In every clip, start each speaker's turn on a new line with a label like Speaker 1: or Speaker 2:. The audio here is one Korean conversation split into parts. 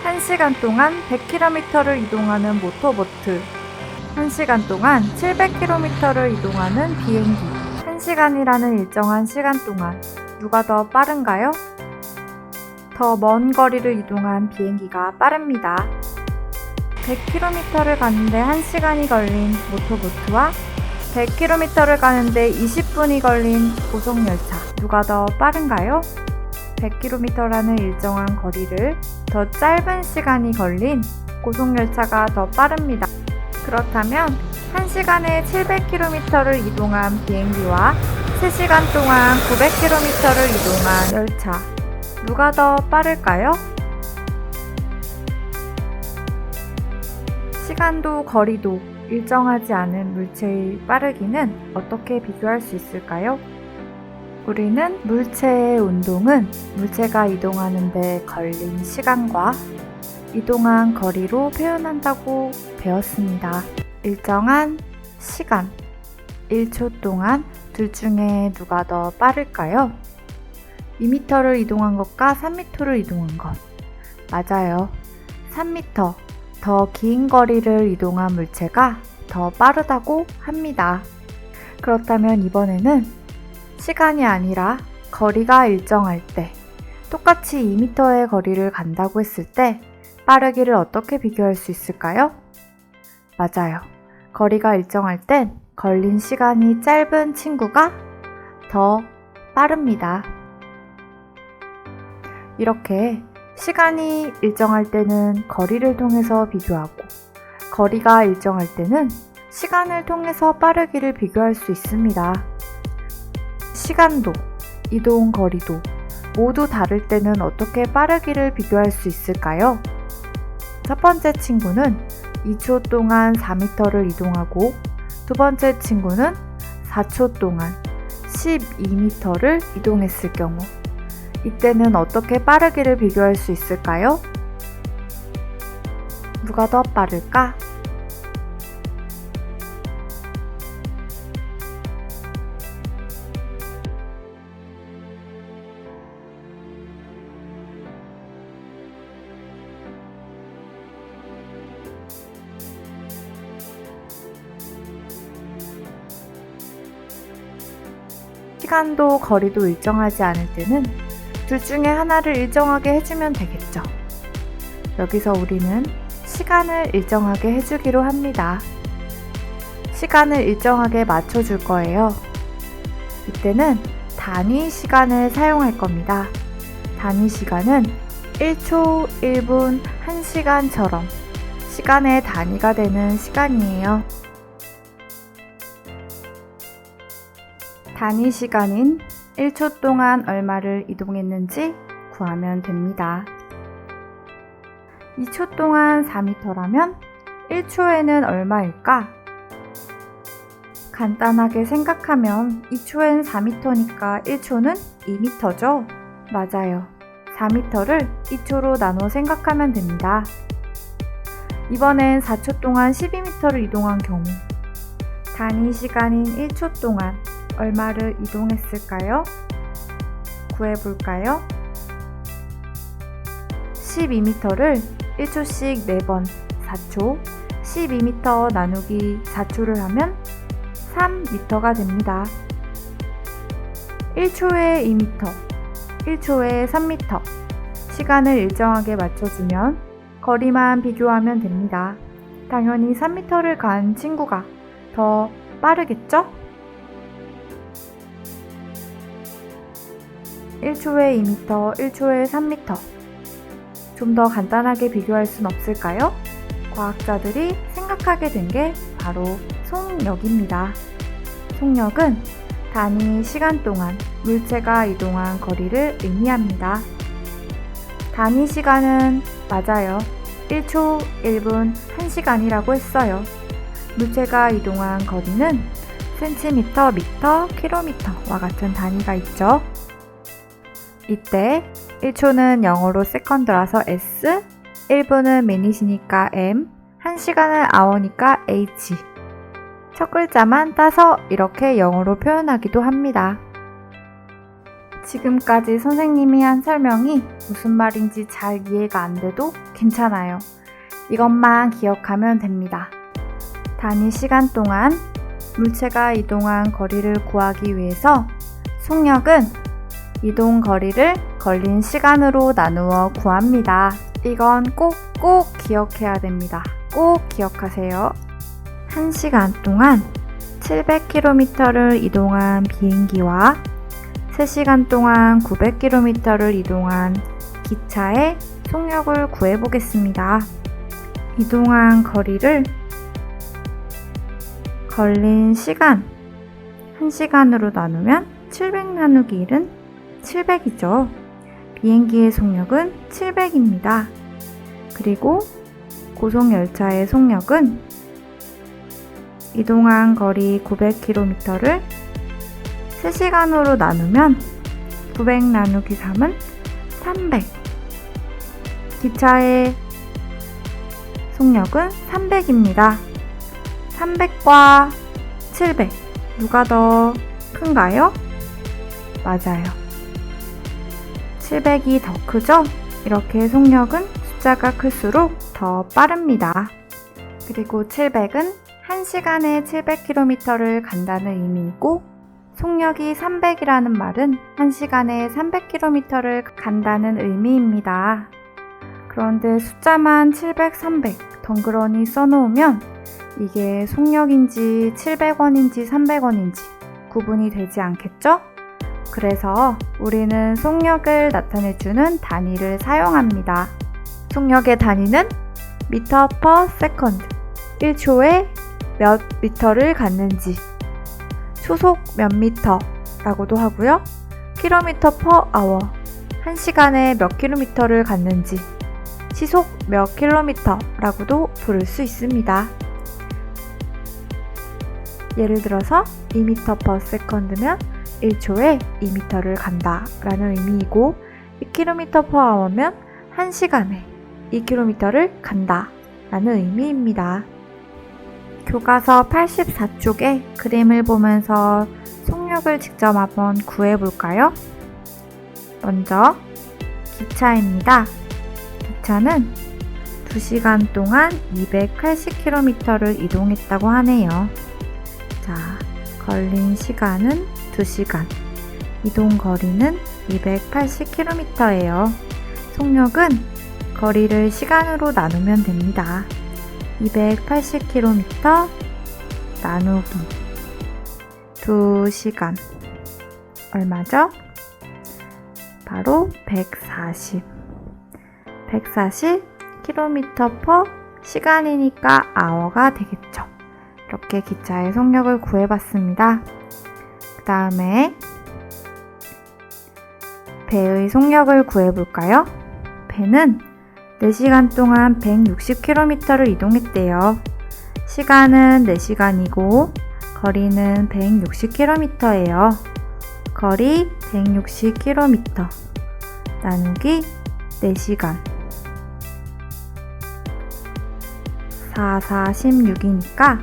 Speaker 1: 1시간 동안 100km를 이동하는 모터보트, 1시간 동안 700km를 이동하는 비행기. 1시간이라는 일정한 시간 동안 누가 더 빠른가요? 더 먼 거리를 이동한 비행기가 빠릅니다. 100km를 가는데 1시간이 걸린 모터보트와 100km를 가는데 20분이 걸린 고속열차, 누가 더 빠른가요? 100km라는 일정한 거리를 더 짧은 시간이 걸린 고속열차가 더 빠릅니다. 그렇다면 1시간에 700km를 이동한 비행기와 3시간 동안 900km를 이동한 열차, 누가 더 빠를까요? 시간도 거리도 일정하지 않은 물체의 빠르기는 어떻게 비교할 수 있을까요? 우리는 물체의 운동은 물체가 이동하는 데 걸린 시간과 이동한 거리로 표현한다고 배웠습니다. 일정한 시간, 1초 동안 둘 중에 누가 더 빠를까요? 2m를 이동한 것과 3m를 이동한 것. 맞아요. 3m, 더 긴 거리를 이동한 물체가 더 빠르다고 합니다. 그렇다면 이번에는 시간이 아니라 거리가 일정할 때, 똑같이 2m의 거리를 간다고 했을 때 빠르기를 어떻게 비교할 수 있을까요? 맞아요. 거리가 일정할 땐 걸린 시간이 짧은 친구가 더 빠릅니다. 이렇게 시간이 일정할 때는 거리를 통해서 비교하고, 거리가 일정할 때는 시간을 통해서 빠르기를 비교할 수 있습니다. 시간도, 이동 거리도 모두 다를 때는 어떻게 빠르기를 비교할 수 있을까요? 첫 번째 친구는 2초 동안 4m를 이동하고, 두 번째 친구는 4초 동안 12m를 이동했을 경우, 이때는 어떻게 빠르기를 비교할 수 있을까요? 누가 더 빠를까? 시간도 거리도 일정하지 않을 때는 둘 중에 하나를 일정하게 해주면 되겠죠. 여기서 우리는 시간을 일정하게 해주기로 합니다. 시간을 일정하게 맞춰줄 거예요. 이때는 단위 시간을 사용할 겁니다. 단위 시간은 1초, 1분, 1시간처럼 시간의 단위가 되는 시간이에요. 단위 시간인 1초 동안 얼마를 이동했는지 구하면 됩니다. 2초 동안 4m라면 1초에는 얼마일까? 간단하게 생각하면 2초엔 4m니까 1초는 2m죠? 맞아요. 4m를 2초로 나눠 생각하면 됩니다. 이번엔 4초 동안 12m를 이동한 경우, 단위 시간인 1초 동안 얼마를 이동했을까요? 구해볼까요? 12m를 1초씩 4번 4초, 12m 나누기 4초를 하면 3m가 됩니다. 1초에 2m, 1초에 3m. 시간을 일정하게 맞춰주면 거리만 비교하면 됩니다. 당연히 3m를 간 친구가 더 빠르겠죠? 1초에 2m, 1초에 3m. 좀 더 간단하게 비교할 순 없을까요? 과학자들이 생각하게 된 게 바로 속력입니다. 속력은 단위 시간 동안 물체가 이동한 거리를 의미합니다. 단위 시간은 맞아요. 1초, 1분, 1시간이라고 했어요. 물체가 이동한 거리는 cm, 미터, 킬로미터와 같은 단위가 있죠. 이때 1초는 영어로 세컨드라서 S, 1분은 미닛이니까 M, 1시간은 hour니까 H. 첫 글자만 따서 이렇게 영어로 표현하기도 합니다. 지금까지 선생님이 한 설명이 무슨 말인지 잘 이해가 안 돼도 괜찮아요. 이것만 기억하면 됩니다. 단위 시간 동안 물체가 이동한 거리를 구하기 위해서 속력은 이동 거리를 걸린 시간으로 나누어 구합니다. 이건 꼭 기억해야 됩니다. 꼭 기억하세요. 1시간 동안 700km를 이동한 비행기와 3시간 동안 900km를 이동한 기차의 속력을 구해보겠습니다. 이동한 거리를 걸린 시간 1시간으로 나누면 700 나누기 1은 700이죠. 비행기의 속력은 700입니다. 그리고 고속열차의 속력은 이동한 거리 900km를 3시간으로 나누면 900 나누기 3은 300. 기차의 속력은 300입니다. 300과 700 누가 더 큰가요? 맞아요. 700이 더 크죠? 이렇게 속력은 숫자가 클수록 더 빠릅니다. 그리고 700은 1시간에 700km를 간다는 의미이고 속력이 300이라는 말은 1시간에 300km를 간다는 의미입니다. 그런데 숫자만 700, 300 덩그러니 써놓으면 이게 속력인지 700원인지 300원인지 구분이 되지 않겠죠? 그래서 우리는 속력을 나타내주는 단위를 사용합니다. 속력의 단위는 미터 퍼 세컨드, 1초에 몇 미터를 갔는지, 초속 몇 미터라고도 하고요. 킬로미터 퍼 아워, 1시간에 몇 킬로미터를 갔는지, 시속 몇 킬로미터라고도 부를 수 있습니다. 예를 들어서 2m per second면 1초에 2m를 간다 라는 의미이고 2km per hour면 1시간에 2km를 간다 라는 의미입니다. 교과서 84쪽에 그림을 보면서 속력을 직접 한번 구해볼까요? 먼저 기차입니다. 기차는 2시간 동안 280km를 이동했다고 하네요. 자, 걸린 시간은 2시간, 이동 거리는 280km예요. 속력은 거리를 시간으로 나누면 됩니다. 280km 나누기 2시간 얼마죠? 바로 140 km per 시간이니까 hour가 되겠죠. 이렇게 기차의 속력을 구해봤습니다. 그 다음에 배의 속력을 구해볼까요? 배는 4시간 동안 160km를 이동했대요. 시간은 4시간이고 거리는 160km예요. 거리 160km 나누기 4시간 4, 16이니까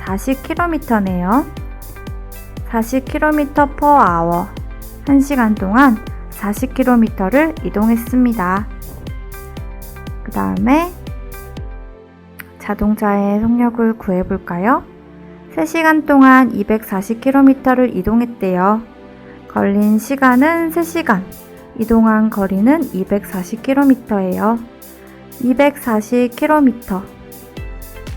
Speaker 1: 40km네요. 40km per hour 1시간 동안 40km를 이동했습니다. 그 다음에 자동차의 속력을 구해볼까요? 3시간 동안 240km를 이동했대요. 걸린 시간은 3시간, 이동한 거리는 240km예요. 240km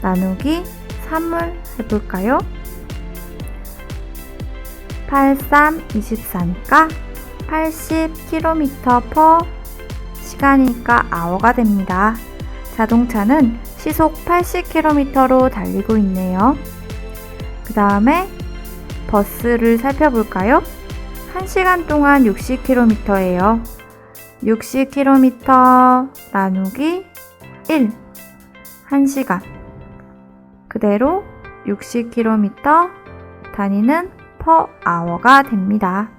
Speaker 1: 나누기 3을 해볼까요? 83, 24니까 80km per 시간이니까 hour가 됩니다. 자동차는 시속 80km로 달리고 있네요. 그 다음에 버스를 살펴볼까요? 1시간 동안 60km예요. 60km 나누기 1 1시간 그대로 60km 단위는 per hour가 됩니다.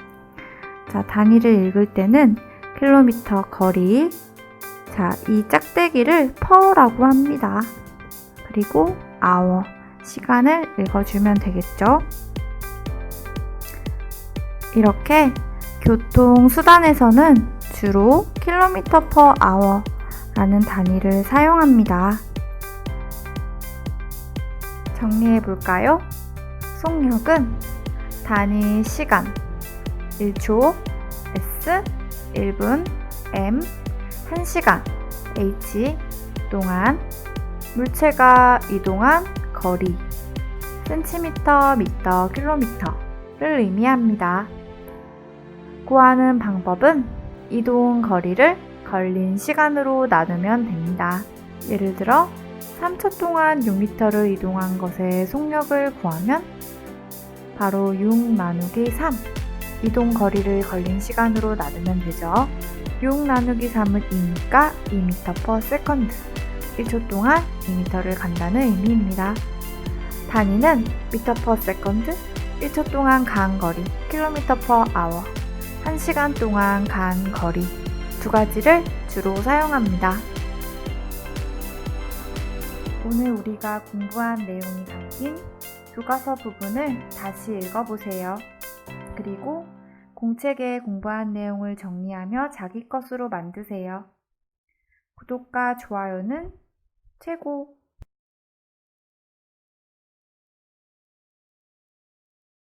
Speaker 1: 자, 단위를 읽을 때는 킬로미터 거리, 자, 이 짝대기를 per라고 합니다. 그리고 hour, 시간을 읽어주면 되겠죠. 이렇게 교통수단에서는 주로 km/h 라는 단위를 사용합니다. 정리해볼까요? 속력은 단위 시간 1초, s, 1분, m, 1시간, h 동안 물체가 이동한 거리 cm, 미터, 킬로미터를 의미합니다. 구하는 방법은 이동 거리를 걸린 시간으로 나누면 됩니다. 예를 들어 3초 동안 6m를 이동한 것의 속력을 구하면 바로 6 나누기 3 이동 거리를 걸린 시간으로 나누면 되죠. 6 나누기 3은 2니까 2m/s 1초 동안 2m를 간다는 의미입니다. 단위는 m/s 1초 동안 간 거리 km/h 1시간 동안 간 거리 두 가지를 주로 사용합니다. 오늘 우리가 공부한 내용이 담긴 교과서 부분을 다시 읽어보세요. 그리고 공책에 공부한 내용을 정리하며 자기 것으로 만드세요. 구독과 좋아요는 최고!